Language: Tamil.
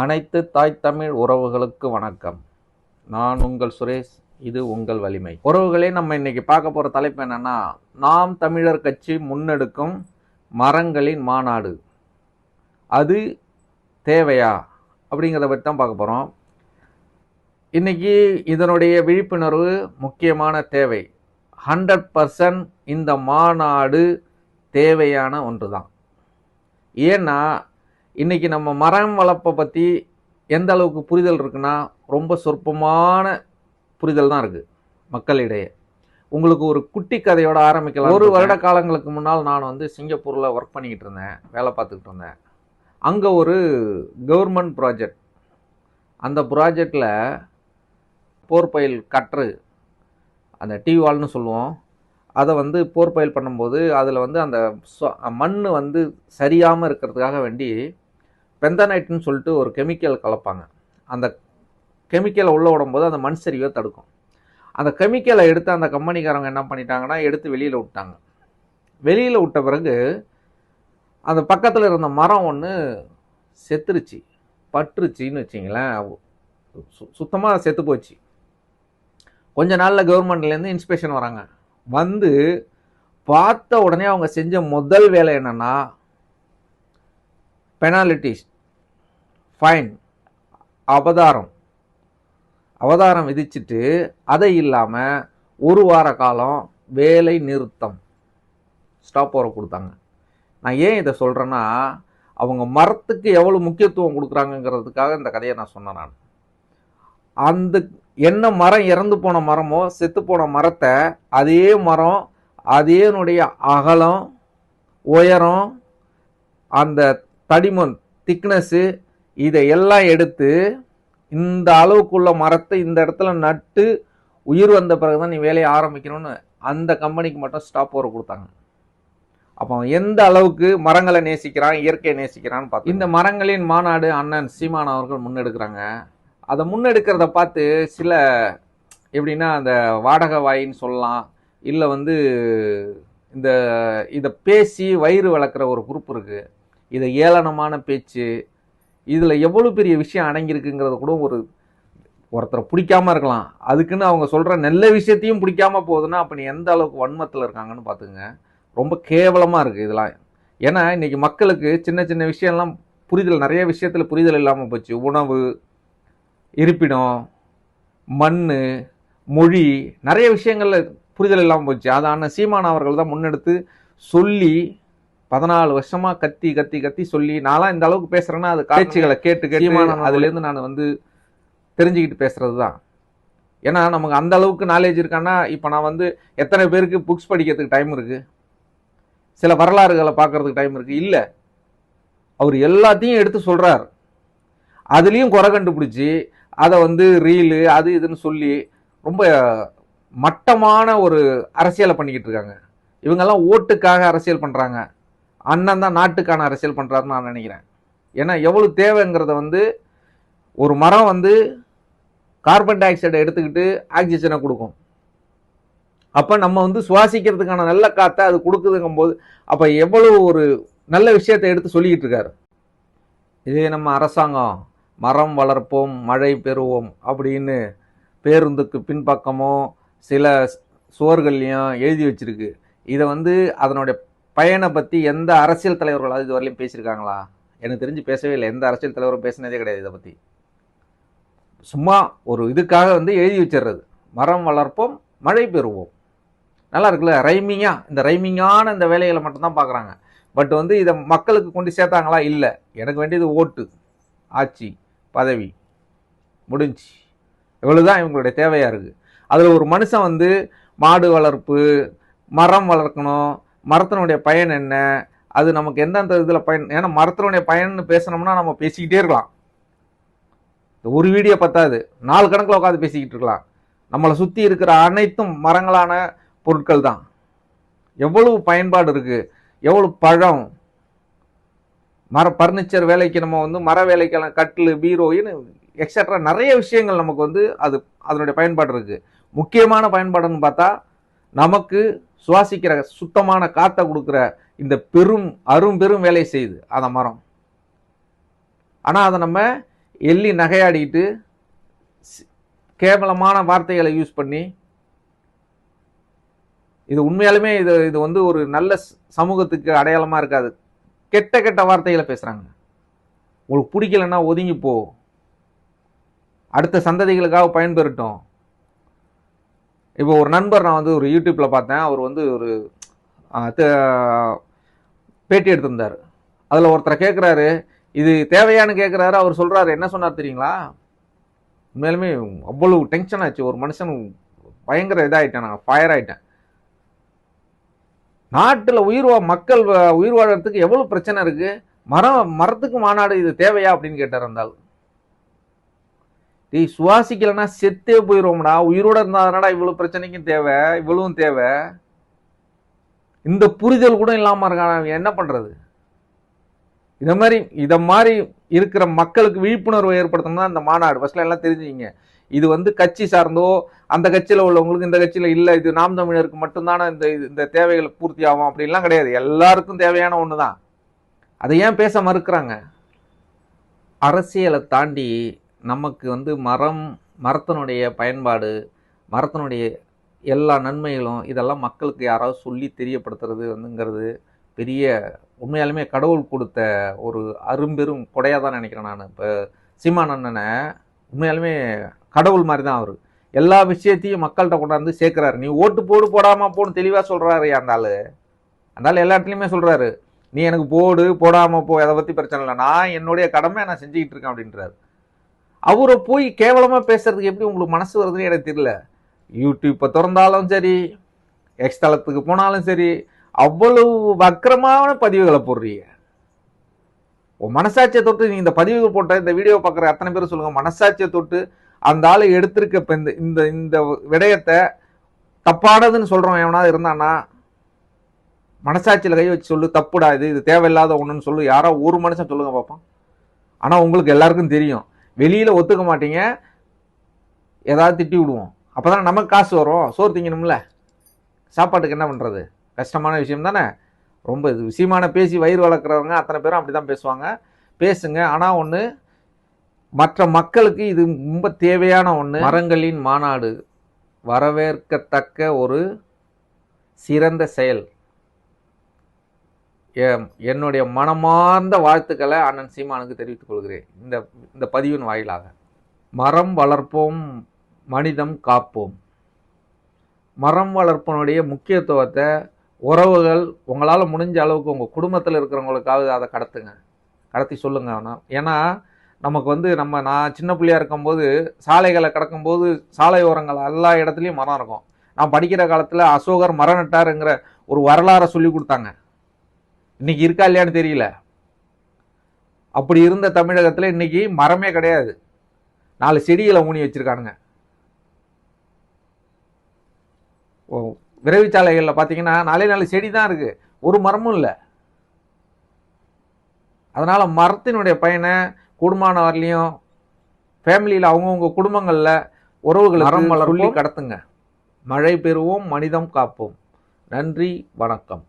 அனைத்து தாய் தமிழ் உறவுகளுக்கு வணக்கம். நான் உங்கள் சுரேஷ். இது உங்கள் வலிமை. உறவுகளே, நம்ம இன்னைக்கு பார்க்க போகிற தலைப்பு என்னன்னா, நாம் தமிழர் கட்சி முன்னெடுக்கும் மரங்களின் மாநாடு அது தேவையா அப்படிங்கிறத பற்றி தான் பார்க்க போகிறோம். இன்னைக்கு இதனுடைய விழிப்புணர்வு முக்கியமான தேவை. 100% இந்த மாநாடு தேவையான ஒன்று தான். ஏன்னா இன்னைக்கு நம்ம மரம் வளர்ப்பை பற்றி எந்த அளவுக்கு புரிதல் இருக்குன்னா, ரொம்ப சொற்பமான புரிதல் தான் இருக்குது மக்களிடையே. உங்களுக்கு ஒரு குட்டி கதையோட ஆரம்பிக்கலாம். ஒரு வருட காலங்களுக்கு முன்னால் நான் சிங்கப்பூரில் ஒர்க் பண்ணிக்கிட்டு இருந்தேன், வேலை பார்த்துக்கிட்டு இருந்தேன். அங்கே ஒரு கவர்மெண்ட் ப்ராஜெக்ட், அந்த ப்ராஜெக்டில் போர்பயில் கற்று, அந்த டிவால்னு சொல்லுவோம், அதை போர்பயில் பண்ணும்போது அதில் அந்த மண் சரியாமல் இருக்கிறதுக்காக வேண்டி பெந்தனைட்னு சொல்லிட்டு ஒரு கெமிக்கல் கலப்பாங்க. அந்த கெமிக்கலை உள்ளே விடும்போது அந்த மண் சரிவை தடுக்கும். அந்த கெமிக்கலை எடுத்து அந்த கம்பெனிக்காரங்க என்ன பண்ணிட்டாங்கன்னா, எடுத்து வெளியில் விட்டாங்க. வெளியில் விட்ட பிறகு அந்த பக்கத்தில் இருந்த மரம் ஒன்று செத்துருச்சு, பற்றுச்சின்னு வச்சிங்களேன், சுத்தமாக செத்து போச்சு. கொஞ்ச நாளில் கவர்மெண்ட்லேருந்து இன்ஸ்பெக்ஷன் வராங்க. வந்து பார்த்த உடனே அவங்க செஞ்ச முதல் வேலை என்னென்னா, பெனாலிட்டிஸ், ஃபைன், அவதாரம் விதிச்சுட்டு, அதை இல்லாமல் ஒரு வார காலம் வேலை நிறுத்தம், ஸ்டாப் ஓவர் கொடுத்தாங்க. நான் ஏன் இதை சொல்கிறேன்னா, அவங்க மரத்துக்கு எவ்வளோ முக்கியத்துவம் கொடுக்குறாங்கங்கிறதுக்காக இந்த கதையை நான் சொன்னேன். நான் அந்த என்ன மரம் இறந்து போன மரமோ செத்து போன மரத்தை, அதே மரம் அதேனுடைய அகலம், உயரம், அந்த தடிமன், திக்னஸ்ஸு, இதையெல்லாம் எடுத்து இந்த அளவுக்குள்ள மரத்தை இந்த இடத்துல நட்டு உயிர் வந்த பிறகுதான் நீ வேலையை ஆரம்பிக்கணும்னு அந்த கம்பெனிக்கு மட்டும் ஸ்டாப் ஓவர் கொடுத்தாங்க. அப்போ எந்த அளவுக்கு மரங்களை நேசிக்கிறான், இயற்கையை நேசிக்கிறான்னு பார்த்து இந்த மரங்களின் மாநாடு அண்ணன் சீமான் அவர்கள் முன்னெடுக்கிறாங்க. அதை முன்னெடுக்கிறத பார்த்து சில எப்படின்னா, அந்த வாடகை வாயின்னு சொல்லலாம், இல்லை இதை பேசி வயிறு வளர்க்குற ஒரு குரூப் இருக்குது. இதை ஏளனமான பேச்சு, இதில் எவ்வளோ பெரிய விஷயம் அடங்கியிருக்குங்கிறத கூட ஒருத்தரை பிடிக்காம இருக்கலாம். அதுக்குன்னு அவங்க சொல்கிற நல்ல விஷயத்தையும் பிடிக்காம போகுதுன்னா, அப்போ நீ எந்த அளவுக்கு வன்மத்தில் இருக்காங்கன்னு பார்த்துங்க. ரொம்ப கேவலமாக இருக்குது இதெல்லாம். ஏன்னா இன்றைக்கி மக்களுக்கு சின்ன சின்ன விஷயம்லாம் புரிதல், நிறைய விஷயத்தில் புரிதல் இல்லாமல் போச்சு. உணவு, இருப்பிடம், மண், மொழி, நிறைய விஷயங்களில் புரிதல் இல்லாமல் போச்சு. அதான சீமான் அவர்கள் தான் முன்னெடுத்து சொல்லி 14 வருஷமாக கத்தி கத்தி கத்தி சொல்லி, நான்லாம் இந்த அளவுக்கு பேசுகிறேன்னா அது காட்சிகளை கேட்டு அதுலேருந்து நான் தெரிஞ்சுக்கிட்டு பேசுகிறது தான். ஏன்னா நமக்கு அந்த அளவுக்கு நாலேஜ் இருக்கான்னா, இப்போ நான் எத்தனை பேருக்கு புக்ஸ் படிக்கிறதுக்கு டைம் இருக்குது, சில வரலாறுகளை பார்க்கறதுக்கு டைம் இருக்குது? இல்லை. அவர் எல்லாத்தையும் எடுத்து சொல்கிறார். அதுலேயும் குறை கண்டுபிடிச்சி அதை ரீலு அது இதுன்னு சொல்லி ரொம்ப மட்டமான ஒரு அரசியலை பண்ணிக்கிட்டு இருக்காங்க. இவங்கெல்லாம் ஓட்டுக்காக அரசியல் பண்ணுறாங்க. அண்ணன் தான் நாட்டுக்கான அரசியல் பண்ணுறாருன்னு நான் நினைக்கிறேன். ஏன்னா எவ்வளோ தேவைங்கிறத ஒரு மரம் கார்பன் டை ஆக்சைடை எடுத்துக்கிட்டு ஆக்சிஜனை கொடுக்கும். அப்போ நம்ம சுவாசிக்கிறதுக்கான நல்ல காற்றை அது கொடுக்குதுங்கும் போது, அப்போ எவ்வளோ ஒரு நல்ல விஷயத்தை எடுத்து சொல்லிக்கிட்டு இருக்காரு. இதே நம்ம அரசாங்கம் மரம் வளர்ப்போம் மழை பெறுவோம் அப்படின்னு பேருந்துக்கு பின்பக்கமோ சில சுவர்கள்லையும் எழுதி வச்சிருக்கு. இதை அதனுடைய பயனை பற்றி எந்த அரசியல் தலைவர்களாவது இது வரையிலும் பேசியிருக்காங்களா? எனக்கு தெரிஞ்சு பேசவே இல்லை. எந்த அரசியல் தலைவரும் பேசினதே கிடையாது இதை பற்றி. சும்மா ஒரு இதுக்காக எழுதி வச்சிடுறது, மரம் வளர்ப்போம் மழை பெறுவோம். நல்லா இருக்குல்ல, ரைமிங்காக. இந்த ரைமிங்கான இந்த வேலைகளை மட்டும்தான் பார்க்குறாங்க. பட் இதை மக்களுக்கு கொண்டு சேர்த்தாங்களா? இல்லை. எனக்கு வேண்டியது ஓட்டு, ஆட்சி, பதவி, முடிஞ்சு. இவ்வளவுதான் இவங்களுடைய தேவையாக இருக்குது. அதில் ஒரு மனுஷன் மாடு வளர்ப்பு, மரம் வளர்க்கணும், மரத்தினுடைய பயன் என்ன, அது நமக்கு எந்தெந்த இதில் பயன். ஏன்னா மரத்தினுடைய பயன்னு பேசணும்னா நம்ம பேசிக்கிட்டே இருக்கலாம். ஒரு வீடியோ பத்தாது, 4 கணக்கில் உட்காந்து பேசிக்கிட்டு இருக்கலாம். நம்மளை சுற்றி இருக்கிற அனைத்தும் மரங்களான பொருட்கள் தான். எவ்வளவு பயன்பாடு இருக்குது, எவ்வளவு பழம், பர்னிச்சர் வேலைக்கு நம்ம மர வேலைக்கெல்லாம் கட்டில், பீரோன்னு எக்ஸட்ரா நிறைய விஷயங்கள் நமக்கு அது அதனுடைய பயன்பாடு இருக்குது. முக்கியமான பயன்பாடுன்னு பார்த்தா, நமக்கு சுவாசிக்கிற சுத்தமான காற்றை கொடுக்குற இந்த பெரும் வேலை செய்யுது அந்த மரம். ஆனால் அதை நம்ம எள்ளி நகையாடிட்டு கேவலமான வார்த்தைகளை யூஸ் பண்ணி, இது உண்மையாலுமே இது வந்து ஒரு நல்ல சமூகத்துக்கு அடையாளமா இருக்காது. கெட்ட கெட்ட வார்த்தைகளை பேசுறாங்க. உங்களுக்கு பிடிக்கலன்னா ஒதுங்கி போ, அடுத்த சந்ததிகளுக்காக பயன்பெறட்டும். இப்போ ஒரு நண்பர் நான் வந்து ஒரு யூடியூப்ல பார்த்தேன். அவர் வந்து ஒரு பேட்டி எடுத்திருந்தார். அதில் ஒருத்தரை கேட்குறாரு, இது தேவையானு கேட்குறாரு. அவர் சொல்றாரு, என்ன சொன்னார் தெரியுங்களா? உண்மையிலுமே அவ்வளவு டென்ஷன் ஆச்சு. ஒரு மனுஷன் பயங்கர இதாகிட்டேன், நான் ஃபயர் ஆகிட்டேன். நாட்டில் மக்கள் உயிர் வாழறதுக்கு எவ்வளவு பிரச்சனை இருக்கு, மரத்துக்கு மாநாடு இது தேவையா அப்படின்னு கேட்டார். இருந்தாலும் சுவாசிக்கலன்னா செத்தே போயிடுவோம்டா, உயிரோட இருந்தாடா இவ்வளவு பிரச்சனைக்கும் தேவை, இவ்வளவும் தேவை. இந்த புரிதல் கூட இல்லாம இருக்கான், என்ன பண்றது? இத மாதிரி இருக்கிற மக்களுக்கு விழிப்புணர்வு ஏற்படுத்தணும் இந்த மாநாடு. ஃபர்ஸ்ட்ல எல்லாம் தெரிஞ்சுங்க, இது வந்து கட்சி சார்ந்தோ அந்த கட்சியில உள்ளவங்களுக்கு இந்த கட்சியில இல்ல, இது நாம் தமிழருக்கு மட்டும்தானே இந்த தேவைகள் பூர்த்தி ஆகும் அப்படின்லாம் கிடையாது. எல்லாருக்கும் தேவையான ஒண்ணுதான். அதை ஏன் பேச மறுக்கிறாங்க? அரசியலை தாண்டி நமக்கு வந்து மரத்தினுடைய பயன்பாடு, மரத்தினுடைய எல்லா நன்மைகளும் இதெல்லாம் மக்களுக்கு யாராவது சொல்லி தெரியப்படுத்துறது வந்துங்கிறது பெரிய உண்மையாலுமே கடவுள் கொடுத்த ஒரு அரும்பெரும் கொடையாக தான் நினைக்கிறேன் நான். இப்போ சீமான் அண்ணனை உண்மையாலுமே கடவுள் மாதிரி தான் அவர். எல்லா விஷயத்தையும் மக்கள்கிட்ட கொண்டாந்து சேர்க்குறாரு. நீ ஓட்டு போடு போடாமல் போன்னு தெளிவாக சொல்கிறாரு. அந்த ஆள் எல்லா இடத்துலையுமே சொல்கிறாரு, நீ எனக்கு போடு போடாமல் போ, அதை பற்றி பிரச்சனை இல்லை, நான் என்னுடைய கடமை நான் செஞ்சுக்கிட்டு இருக்கேன் அப்படின்றாரு. அவரை போய் கேவலமாக பேசுறதுக்கு எப்படி உங்களுக்கு மனசு வருதுன்னு எனக்கு தெரியல. யூடியூப்பை திறந்தாலும் சரி, எக்ஸ் தளத்துக்கு போனாலும் சரி, அவ்வளவு வக்கரமான பதிவுகளை போடுறீங்க. மனசாட்சியை தொட்டு நீ இந்த பதிவுகள் போட்ட இந்த வீடியோ பார்க்குற அத்தனை பேரும் சொல்லுங்க, மனசாட்சியை தொட்டு அந்த ஆளை எடுத்திருக்க இந்த விடயத்தை தப்பானதுன்னு சொல்றோம் எவனாவது இருந்தானா, மனசாட்சியில் கை வச்சு சொல்லு, தப்புடா, இது தேவையில்லாத ஒண்ணுன்னு சொல்லு. யாரோ ஒரு மனுஷன் சொல்லுங்க பார்ப்போம். ஆனா உங்களுக்கு எல்லாருக்கும் தெரியும், வெளியில ஒத்துக்க மாட்டீங்க, ஏதாவது திட்டி விடுவோம். அப்பதான் நமக்கு காசு வரும், சோறு திங்கணும்ல, சாப்பாட்டுக்கு என்ன பண்றது? கஷ்டமான விஷயம் தானே. ரொம்ப விஷயமான பேசி வயிறு வளர்க்குறவங்க அத்தனை பேரும் அப்படிதான் பேசுவாங்க. பேசுங்க. ஆனா ஒண்ணு, மற்ற மக்களுக்கு இது ரொம்ப தேவையான ஒண்ணு. மரங்களின் மாநாடு வரவேற்கத்தக்க ஒரு சிறந்த செயல். என்னுடைய மனமார்ந்த வாழ்த்துக்களை அண்ணன் சீமானுக்கு தெரிவித்துக் கொள்கிறேன் இந்த பதிவின் வாயிலாக. மரம் வளர்ப்போம், மனிதம் காப்போம். மரம் வளர்ப்பனுடைய முக்கியத்துவத்தை உறவுகள் உங்களால் முடிஞ்ச அளவுக்கு உங்கள் குடும்பத்தில் இருக்கிறவங்களுக்காவது அதை கடத்தி சொல்லுங்க. ஏன்னா நமக்கு வந்து நான் சின்ன பிள்ளையா இருக்கும்போது சாலைகளை கடக்கும்போது சாலை ஓரங்கள் எல்லா இடத்துலையும் மரம் இருக்கும். நான் படிக்கிற காலத்தில் அசோகர் மரம் நட்டாருங்கிற ஒரு வரலாறை சொல்லி கொடுத்தாங்க. இன்னைக்கு இருக்கா இல்லையான்னு தெரியல. அப்படி இருந்த தமிழகத்தில் இன்னைக்கு மரமே கிடையாது, 4 செடிகளை ஊனி வச்சிருக்கானுங்க. விரைவுச்சாலைகளில் பார்த்தீங்கன்னா 4 செடி தான் இருக்கு, ஒரு மரமும் இல்லை. அதனால மரத்தினுடைய பயனை கூடுமான வரலையும் ஃபேமிலியில் அவங்கவுங்க குடும்பங்களில் உறவுகளை மரம் சொல்லி கடத்துங்க. மழை பெறுவோம், மனிதம் காப்போம். நன்றி, வணக்கம்.